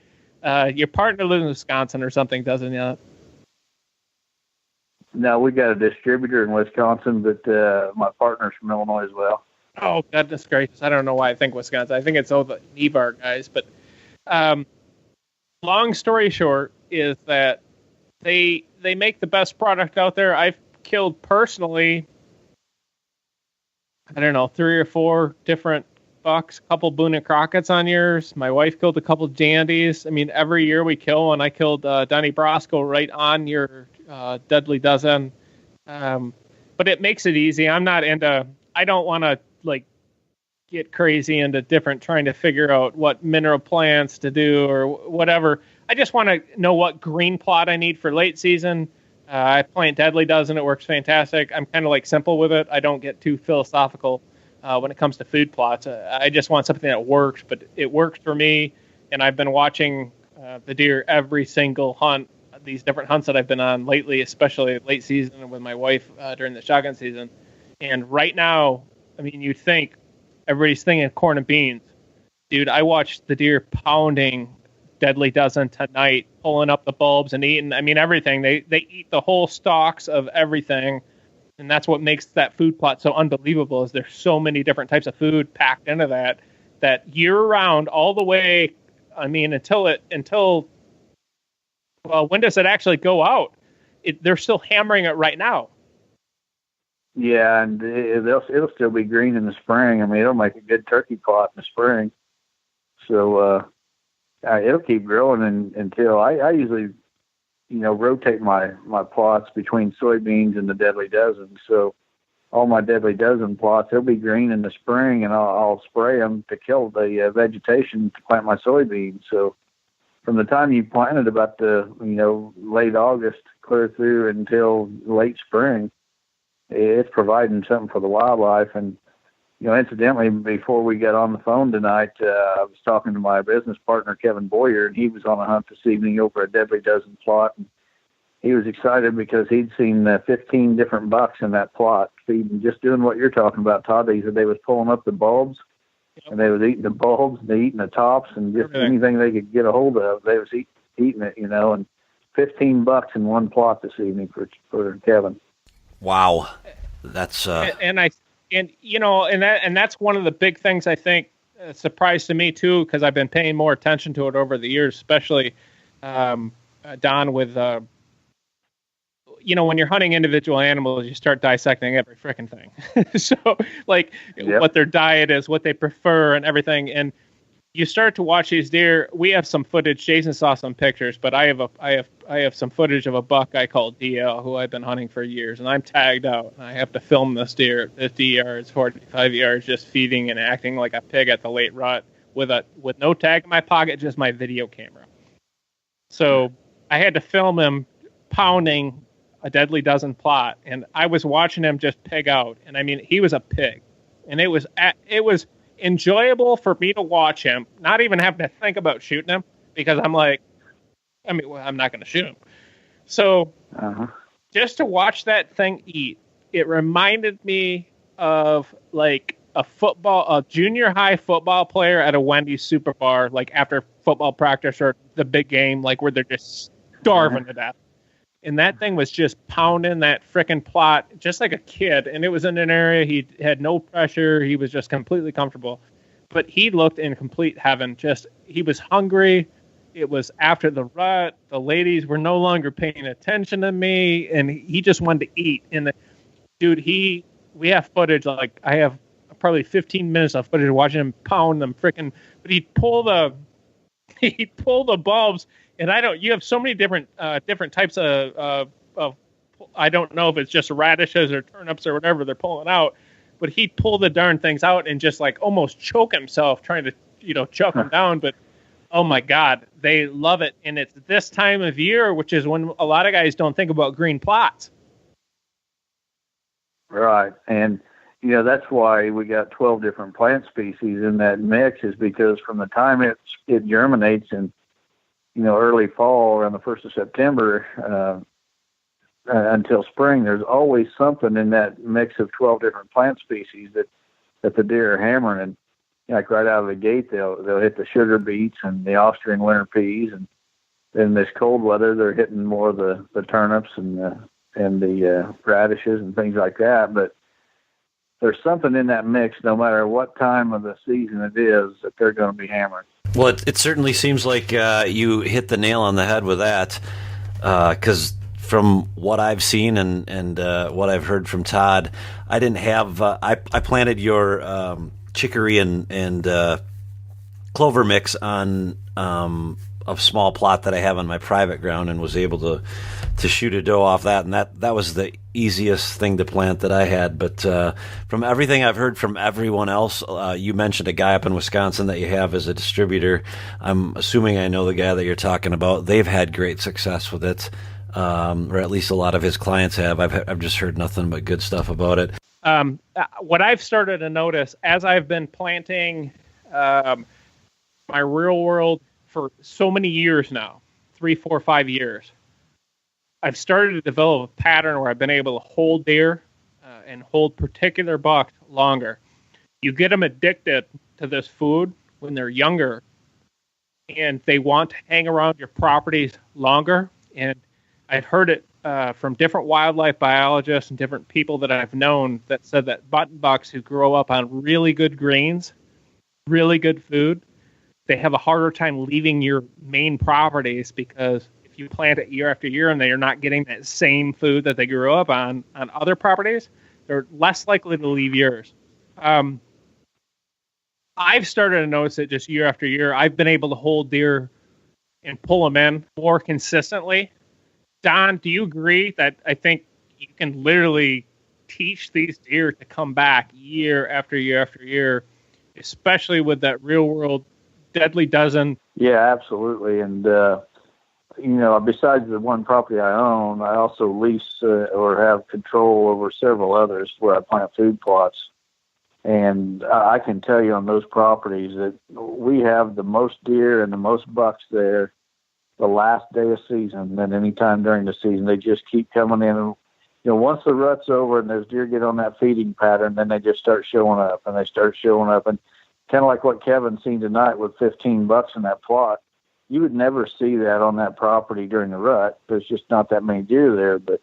Your partner lives in Wisconsin or something, doesn't he? No, we got a distributor in Wisconsin, but my partner's from Illinois as well. Oh, goodness gracious. I don't know why I think Wisconsin. I think it's all the Nevar guys. But long story short is that they make the best product out there. I've killed personally, I don't know, 3 or 4 different bucks, a couple Boone and Crockett's on yours. My wife killed a couple Dandies. I mean, every year we kill one. I killed Donnie Brasco right on your Deadly Dozen. But it makes it easy. I don't want to like get crazy into trying to figure out what mineral plants to do or whatever. I just want to know what green plot I need for late season. I plant Deadly Dozen. It works fantastic. I'm kind of like simple with it. I don't get too philosophical when it comes to food plots. I just want something that works, but it works for me. And I've been watching the deer every single hunt, these different hunts that I've been on lately, especially late season with my wife during the shotgun season. And right now, I mean, you think everybody's thinking corn and beans. Dude, I watched the deer pounding Deadly Dozen tonight, pulling up the bulbs and eating, I mean, everything. They eat the whole stalks of everything. And that's what makes that food plot so unbelievable is there's so many different types of food packed into that year round all the way. I mean, until well, when does it actually go out? They're still hammering it right now. Yeah, and it'll still be green in the spring. I mean, it'll make a good turkey plot in the spring. So it'll keep growing until I usually, rotate my plots between soybeans and the Deadly Dozen. So all my Deadly Dozen plots, they'll be green in the spring, and I'll spray them to kill the vegetation to plant my soybeans. So from the time you planted about the, late August clear through until late spring, it's providing something for the wildlife. And, incidentally, before we got on the phone tonight, I was talking to my business partner, Kevin Boyer, and he was on a hunt this evening over a Deadly Dozen plot. And he was excited because he'd seen 15 different bucks in that plot feeding, just doing what you're talking about, Todd. He said they was pulling up the bulbs, and they was eating the bulbs, and they eating the tops, and just anything they could get a hold of, they was eating it, and 15 bucks in one plot this evening for Kevin. Wow. That's and that's one of the big things I think surprised to me too, because I've been paying more attention to it over the years, especially Don with when you're hunting individual animals, you start dissecting every freaking thing. So what their diet is, what they prefer, and everything. And you start to watch these deer. We have some footage. Jason saw some pictures, but I have some footage of a buck I call DL, who I've been hunting for years, and I'm tagged out. And I have to film this deer at 50 yards, 45 yards, just feeding and acting like a pig at the late rut with no tag in my pocket, just my video camera. So I had to film him pounding a Deadly Dozen plot, and I was watching him just pig out. And I mean, he was a pig, and it was enjoyable for me to watch him, not even having to think about shooting him, because I'm like, I'm not going to shoot him. So just to watch that thing eat, it reminded me of like a junior high football player at a Wendy's super bar, like after football practice or the big game, like where they're just starving to death. And that thing was just pounding that frickin' plot just like a kid. And it was in an area he had no pressure. He was just completely comfortable. But he looked in complete heaven. He was hungry. It was after the rut. The ladies were no longer paying attention to me. And he just wanted to eat. And dude, we have footage. Like, I have probably 15 minutes of footage watching him pound them frickin'. But he'd pull the bulbs. And you have so many different types of I don't know if it's just radishes or turnips or whatever they're pulling out, but he'd pull the darn things out and just like almost choke himself trying to choke them down. But oh my God, they love it. And it's this time of year, which is when a lot of guys don't think about green plots. Right. And, that's why we got 12 different plant species in that mix, is because from the time it germinates in, early fall around the 1st of September until spring, there's always something in that mix of 12 different plant species that the deer are hammering. And like right out of the gate, they'll hit the sugar beets and the Austrian winter peas, and in this cold weather, they're hitting more of the turnips and the radishes and things like that. But there's something in that mix, no matter what time of the season it is, that they're going to be hammering. Well, it certainly seems like you hit the nail on the head with that, because from what I've seen and what I've heard from Todd, I didn't have I planted your chicory and clover mix on a small plot that I have on my private ground, and was able to shoot a doe off that, and that was the easiest thing to plant that I had. But from everything I've heard from everyone else, you mentioned a guy up in Wisconsin that you have as a distributor. I'm assuming I know the guy that you're talking about. They've had great success with it, or at least a lot of his clients have. I've just heard nothing but good stuff about it. What I've started to notice as I've been planting my real world for so many years now, 3, 4, 5 years, I've started to develop a pattern where I've been able to hold deer and hold particular bucks longer. You get them addicted to this food when they're younger, and they want to hang around your properties longer. And I've heard it from different wildlife biologists and different people that I've known that said that button bucks who grow up on really good greens, really good food, they have a harder time leaving your main properties, because if you plant it year after year and they're not getting that same food that they grew up on other properties, they're less likely to leave yours. I've started to notice it just year after year. I've been able to hold deer and pull them in more consistently. Don, do you agree that I think you can literally teach these deer to come back year after year after year, especially with that real world deadly dozen? Yeah, absolutely. And, besides the one property I own, I also lease or have control over several others where I plant food plots. And I can tell you on those properties that we have the most deer and the most bucks there the last day of season than any time during the season. They just keep coming in. And, once the rut's over and those deer get on that feeding pattern, then they just start showing up, and they start showing up. And kind of like what Kevin's seen tonight with 15 bucks in that plot, you would never see that on that property during the rut. There's just not that many deer there. But,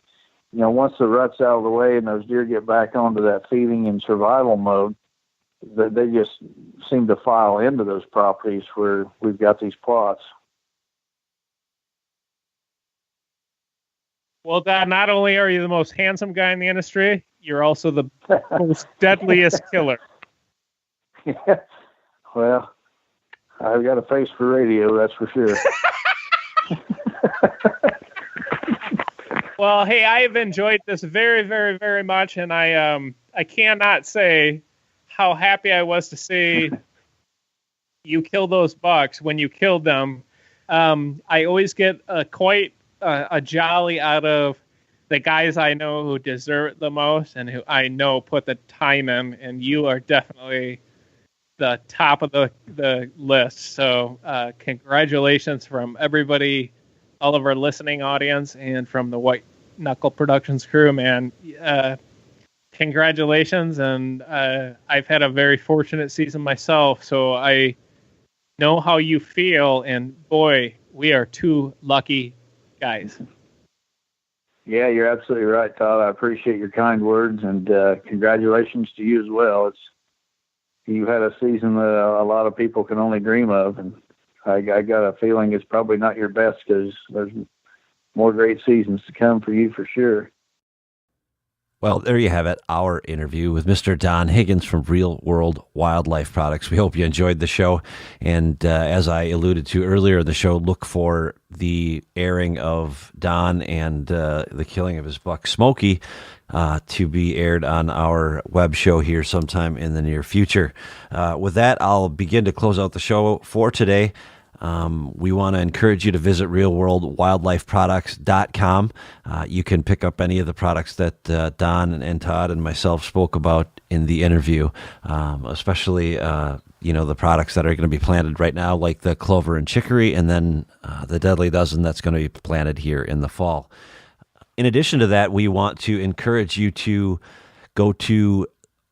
once the rut's out of the way and those deer get back onto that feeding and survival mode, they just seem to file into those properties where we've got these plots. Well, Dad, not only are you the most handsome guy in the industry, you're also the most deadliest killer. Yeah. Well, I've got a face for radio, that's for sure. Well, hey, I have enjoyed this very, very, very much, and I cannot say how happy I was to see you kill those bucks when you killed them. I always get quite a jolly out of the guys I know who deserve it the most and who I know put the time in, and you are definitely the top of the list. So congratulations from everybody, all of our listening audience, and from the White Knuckle Productions crew, man. congratulations. And I've had a very fortunate season myself, so I know how you feel. And boy, we are two lucky guys. Yeah, you're absolutely right, Todd. I appreciate your kind words, and congratulations to you as well. You had a season that a lot of people can only dream of, and I got a feeling it's probably not your best because there's more great seasons to come for you for sure. Well, there you have it, our interview with Mr. Don Higgins from Real World Wildlife Products. We hope you enjoyed the show. And as I alluded to earlier in the show, look for the airing of Don and the killing of his buck, Smokey, to be aired on our web show here sometime in the near future. With that, I'll begin to close out the show for today. We want to encourage you to visit realworldwildlifeproducts.com. You can pick up any of the products that Don and Todd and myself spoke about in the interview, especially the products that are going to be planted right now, like the clover and chicory, and then the deadly dozen that's going to be planted here in the fall. In addition to that, we want to encourage you to go to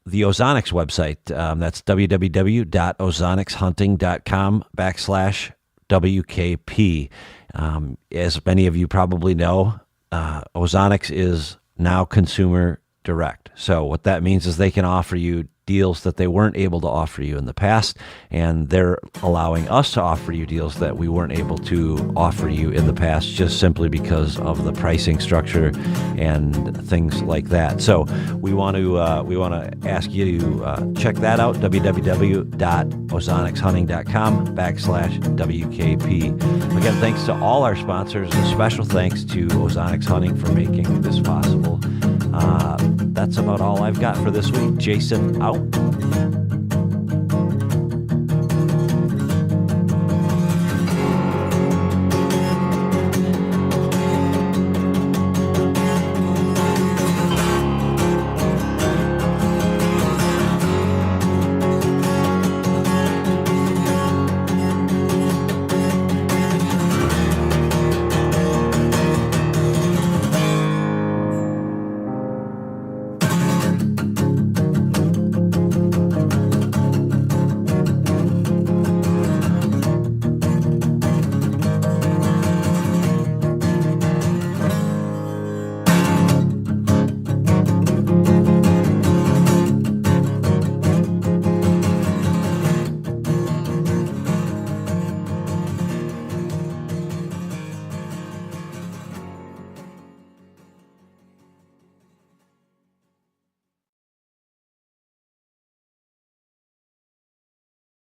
the Ozonics website. That's www.ozonicshunting.com/WKP. As many of you probably know, Ozonics is now consumer direct. So what that means is they can offer you deals that they weren't able to offer you in the past, and they're allowing us to offer you deals that we weren't able to offer you in the past, just simply because of the pricing structure and things like that. So we want to ask you to check that out, www.ozonicshunting.com/WKP. Again, thanks to all our sponsors, and special thanks to Ozonics Hunting for making this possible. That's about all I've got for this week. Jason, out.